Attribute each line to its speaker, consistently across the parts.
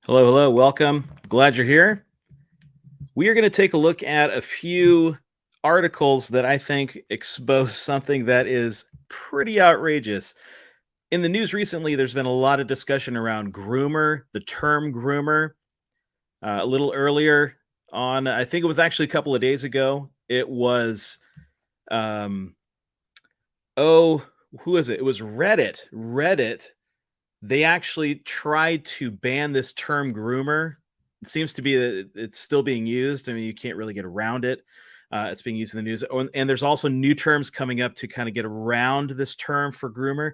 Speaker 1: Hello, hello, welcome. Glad you're here. We are going to take a look at a few articles that I think expose something that is pretty outrageous. In the news recently, there's been a lot of discussion around groomer, the term groomer. A little earlier on, I think it was actually a couple of days ago, it was, um, oh, who is it? It was Reddit. Reddit, they actually tried to ban this term groomer. It seems to be that it's still being used. I mean, you can't really get around it. It's being used in the news. Oh, and there's also new terms coming up to kind of get around this term for groomer.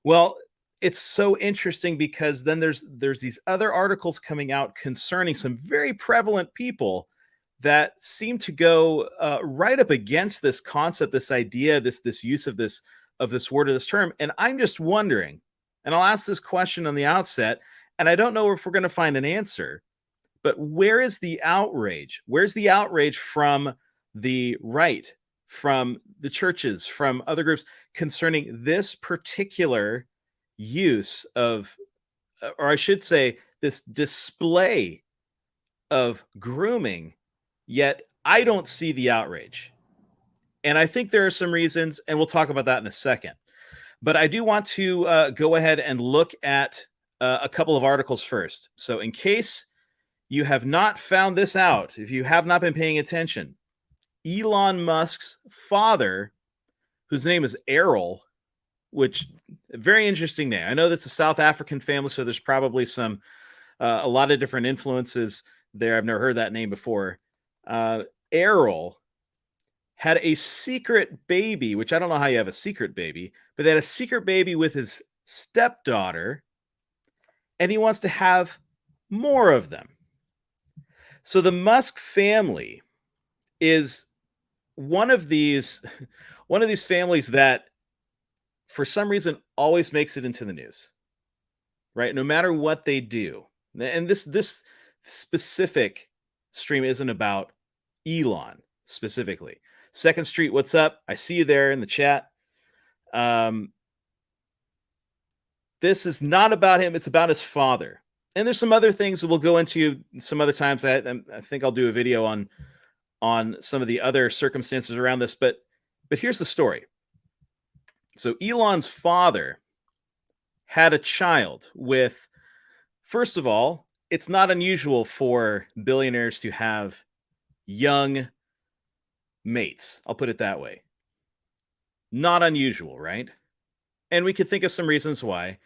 Speaker 1: Well, it's so interesting because then there's these other articles coming out concerning some very prevalent people that seem to go right up against this concept, this idea, this use of this word or this term. And I'm just wondering, and I'll ask this question on the outset, and I don't know if we're going to find an answer, but where is the outrage? Where's the outrage from the right, from the churches, from other groups concerning this particular use of, or I should say, this display of grooming? Yet I don't see the outrage. And I think there are some reasons, and we'll talk about that in a second. But I do want to go ahead and look at a couple of articles first. So, in case you have not found this out, if you have not been paying attention, Elon Musk's father, whose name is Errol, which a very interesting name. I know that's a South African family, so there's probably a lot of different influences there. I've never heard that name before. Errol had a secret baby, which I don't know how you have a secret baby, but they had a secret baby with his stepdaughter, and he wants to have more of them. So the Musk family is one of these one of these families that for some reason always makes it into the news. Right? No matter what they do. And this specific stream isn't about Elon specifically. Second Street, what's up? I see you there in the chat. This is not about him. It's about his father. And there's some other things that we'll go into some other times. I think I'll do a video on some of the other circumstances around this. But here's the story. So Elon's father had a child with, first of all, it's not unusual for billionaires to have young mates. I'll put it that way. Not unusual, right? And we could think of some reasons why.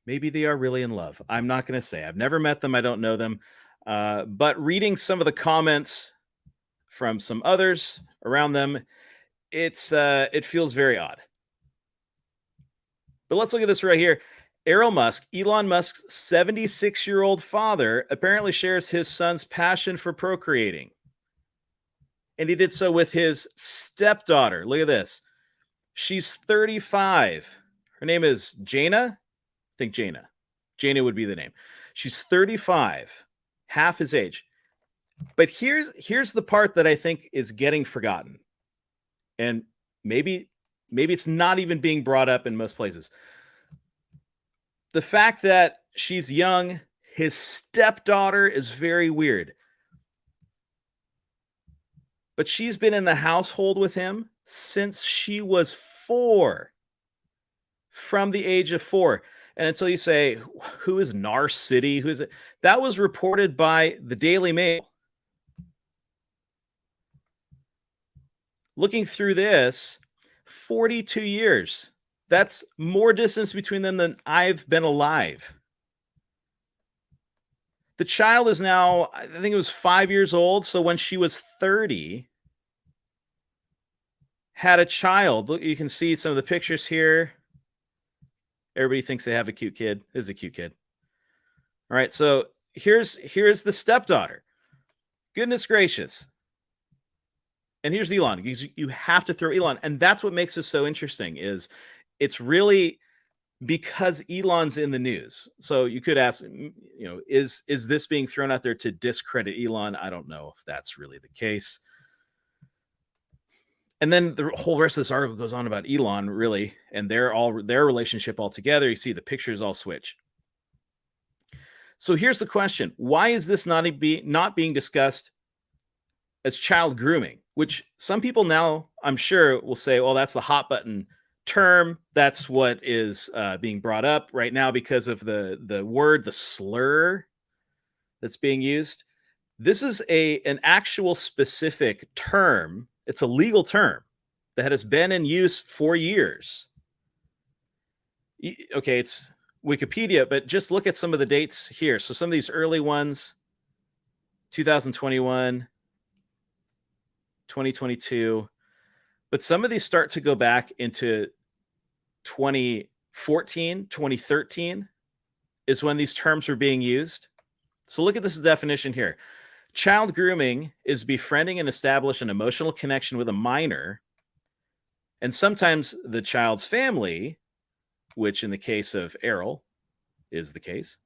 Speaker 1: Maybe they are really in love. I'm not going to say. I've never met them. I don't know them. But reading some of the comments from some others around them, it feels very odd. But let's look at this right here. Elon Musk's 76-year-old father, apparently shares his son's passion for procreating. And he did so with his stepdaughter. Look at this. She's 35. Her name is Jaina. I think Jaina. Jaina would be the name. She's 35, half his age. But here's the part that I think is getting forgotten. And maybe it's not even being brought up in most places. The fact that she's young, his stepdaughter is very weird. But she's been in the household with him since she was 4. From the age of 4. And until you say, who is Nar City? Who is it? That was reported by the Daily Mail. Looking through this, 42 years. That's more distance between them than I've been alive. The child is now, I think it was 5 years old. So when she was 30, had a child. Look, you can see some of the pictures here. Everybody thinks they have a cute kid. This is a cute kid. All right, so here's the stepdaughter. Goodness gracious. And here's Elon. You have to throw Elon. And that's what makes this so interesting is it's really because Elon's in the news. So you could ask, is this being thrown out there to discredit Elon? I don't know if that's really the case. And then the whole rest of this article goes on about Elon, really, and their relationship all together. You see the pictures all switch. So here's the question. Why is this not being discussed as child grooming? Which some people now, I'm sure, will say, well, that's the hot button term. That's what is being brought up right now because of the word, the slur that's being used. This is an actual specific term. It's a legal term that has been in use for years. Okay, it's Wikipedia, but just look at some of the dates here. So some of these early ones, 2021, 2022, but some of these start to go back into 2014, 2013 is when these terms were being used. So look at this definition here. Child grooming is befriending and establish an emotional connection with a minor, and sometimes the child's family, which in the case of Errol is the case,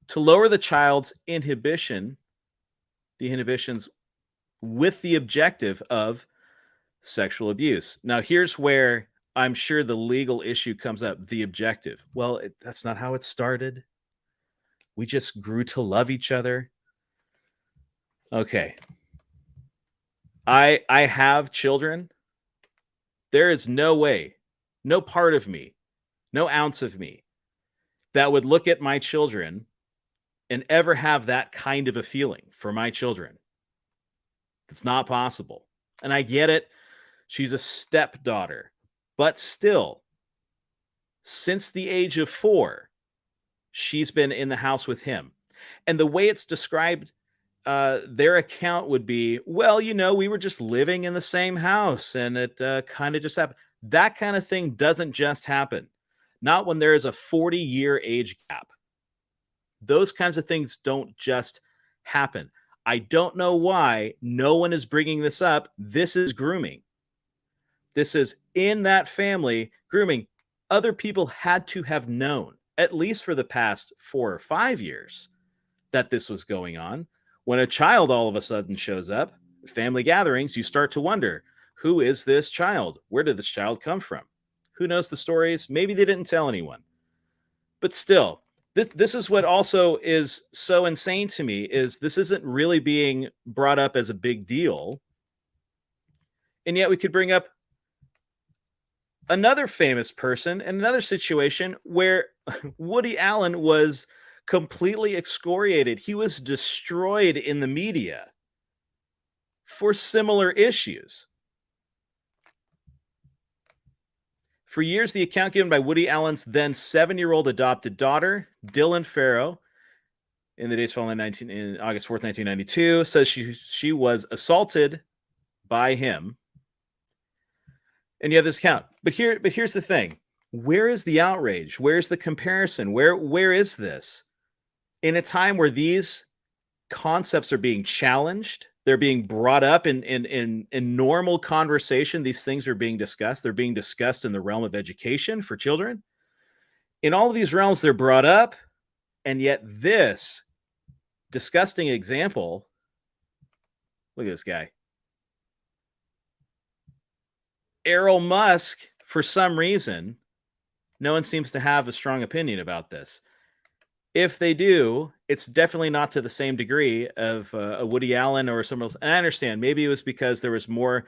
Speaker 1: to lower the child's inhibitions with the objective of sexual abuse. Now, here's where I'm sure the legal issue comes up. The objective. Well, that's not how it started. We just grew to love each other. Okay. I have children. There is no way, no part of me, no ounce of me that would look at my children and ever have that kind of a feeling for my children. It's not possible. And I get it. She's a stepdaughter, but still, since the age of 4, she's been in the house with him. And the way it's described, their account would be, well, we were just living in the same house and it kind of just happened. That kind of thing doesn't just happen. Not when there is a 40-year age gap. Those kinds of things don't just happen. I don't know why no one is bringing this up. This is grooming. This is in that family grooming. Other people had to have known, at least for the past 4 or 5 years, that this was going on. When a child all of a sudden shows up, family gatherings, you start to wonder, who is this child? Where did this child come from? Who knows the stories? Maybe they didn't tell anyone. But still, this is what also is so insane to me, is this isn't really being brought up as a big deal. And yet we could bring up another famous person in another situation where Woody Allen was completely excoriated. He was destroyed in the media for similar issues. For years, the account given by Woody Allen's then 7-year-old adopted daughter, Dylan Farrow, in the days following in August 4th, 1992, says she was assaulted by him. And you have this account. But here's the thing. Where is the outrage? Where's the comparison? Where is this? In a time where these concepts are being challenged, they're being brought up in normal conversation. These things are being discussed. They're being discussed in the realm of education for children. In all of these realms, they're brought up. And yet this disgusting example, look at this guy. Elon Musk, for some reason, no one seems to have a strong opinion about this. If they do, it's definitely not to the same degree of a Woody Allen or someone else. And I understand, maybe it was because there was more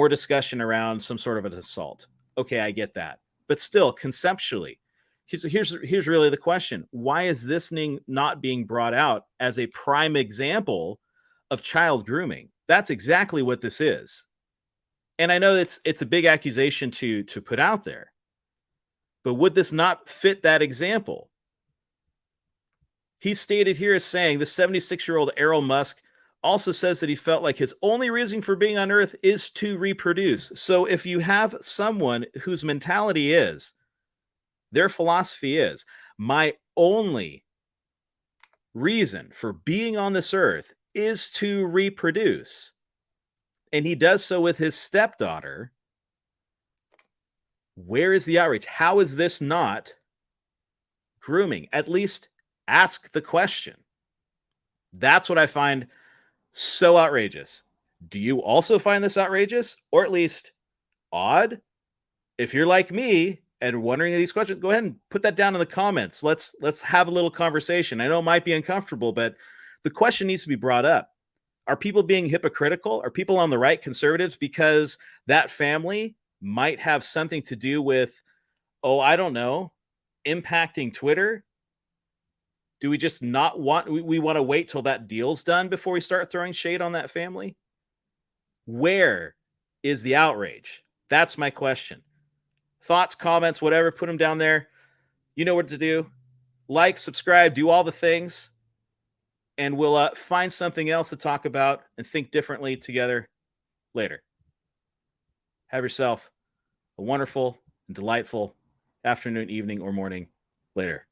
Speaker 1: discussion around some sort of an assault. Okay, I get that. But still, conceptually, here's really the question. Why is this not being brought out as a prime example of child grooming? That's exactly what this is. And I know it's a big accusation to put out there. But would this not fit that example? He's stated here as saying the 76-year-old Elon Musk also says that he felt like his only reason for being on Earth is to reproduce. So if you have someone whose mentality is, their philosophy is, my only reason for being on this Earth is to reproduce, and he does so with his stepdaughter, where is the outrage? How is this not grooming? At least ask the question. That's what I find so outrageous. Do you also find this outrageous, or at least odd? If you're like me and wondering these questions, go ahead and put that down in the comments. Let's have a little conversation. I know it might be uncomfortable, but the question needs to be brought up. Are people being hypocritical? Are people on the right, conservatives, because that family might have something to do with, oh, I don't know, impacting Twitter? Do we just not want, we want to wait till that deal's done before we start throwing shade on that family? Where is the outrage? That's my question. Thoughts, comments, whatever, put them down there. You know what to do. Like, subscribe, do all the things, and we'll find something else to talk about and think differently together later. Have yourself a wonderful and delightful afternoon, evening, or morning later.